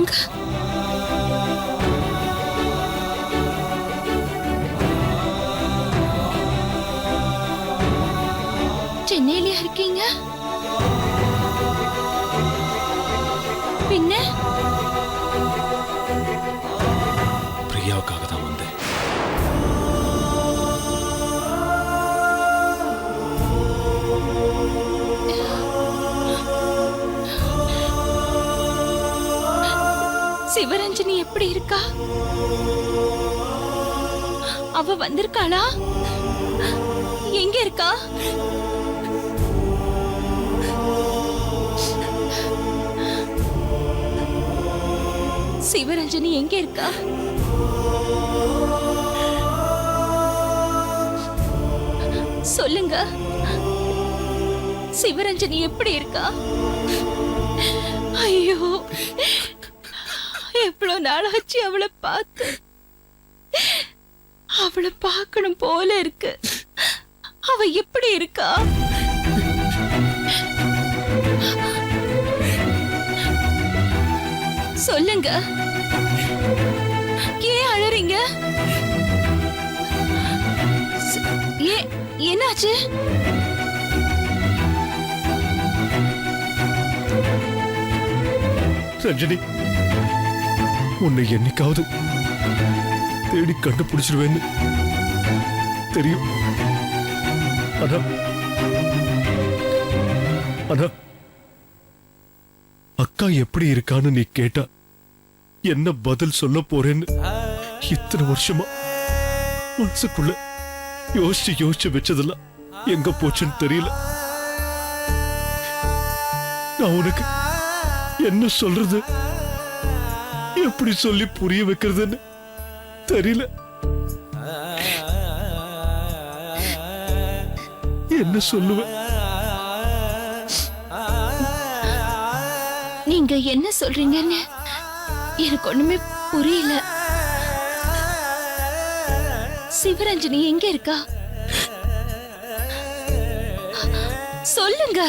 அங்க சென்னையிலயா இருக்கீங்க? பின்ன பிரியாவுக்காக தான் வந்தேன். சிவரஞ்சனி எப்படி இருக்கா? அவ வந்திருக்காளா? எங்க இருக்கா? சிவரஞ்சனி எங்க இருக்கா? சொல்லுங்க. சிவரஞ்சனி எப்படி இருக்கா? ஐயோ, எவ்வளவு நாளாச்சு அவளை பார்த்து. அவளை பார்க்கணும் போல இருக்கு. அவ எப்படி இருக்கா? சொல்லுங்க. ஏன் அழறீங்க? என்னாச்சு? ரஞ்சனி, உன்னை என்னைக்காவது தேடி கண்டுபிடிச்சிருவேன்னு தெரியும். ஆனா அக்கா எப்படி இருக்கான்னு நீ கேட்டா என்ன பதில் சொல்ல போறேன்னு இத்தனை வருஷமா மனசுக்குள்ள யோசிச்சு வச்சதெல்லாம் எங்க போச்சுன்னு தெரியல. நான் உனக்கு என்ன சொல்றது, எப்படி சொல்லி புரிய வைக்கிறதுன்னு தெரியல. என்ன சொல்லுவேன்? நீங்க என்ன சொல்றீங்கன்னு எனக்கு ஒண்ணுமே புரியல. சிவரஞ்சனி எங்க இருக்கா? சொல்லுங்க.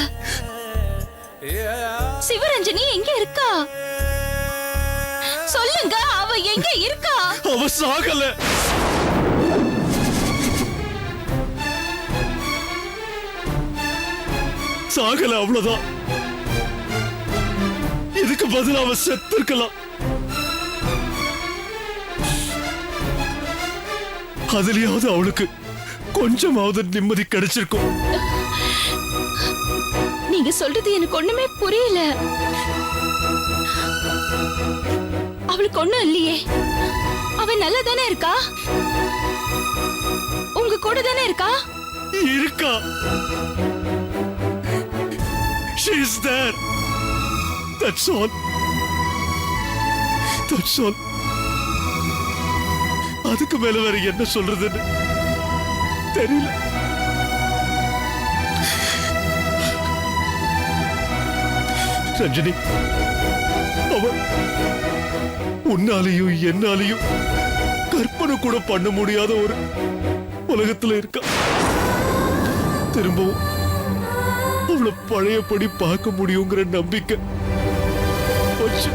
சிவரஞ்சனி எங்க இருக்கா? சொல்லுங்க. அவ எங்க இருக்கா? அவ சாகல. சாகல, அவ்வளவுதான். இதுக்கு பதில் அவ செத்து இருக்கலாம். அதுலயாவது அவளுக்கு கொஞ்சமாவது நிம்மதி கிடைச்சிருக்கும். நீங்க சொல்றது எனக்கு ஒண்ணுமே புரியல. அவளுக்கு ஒண்ணும் இல்லையே. அவ நல்லா தானே இருக்கா? உங்க கூட தானே இருக்கா? இருக்கா. She is there. That's all. That's all. அதுக்கு மேல வேற என்ன சொல்றதுன்னு தெரியல. ரஞ்சனி, அவ உன்னாலையும் என்னாலையும் கற்பனை கூட பண்ண முடியாத ஒரு உலகத்துல இருக்கா. திரும்பவும் அவளை பழையபடி பார்க்க முடியுங்கிற நம்பிக்கை போச்சு.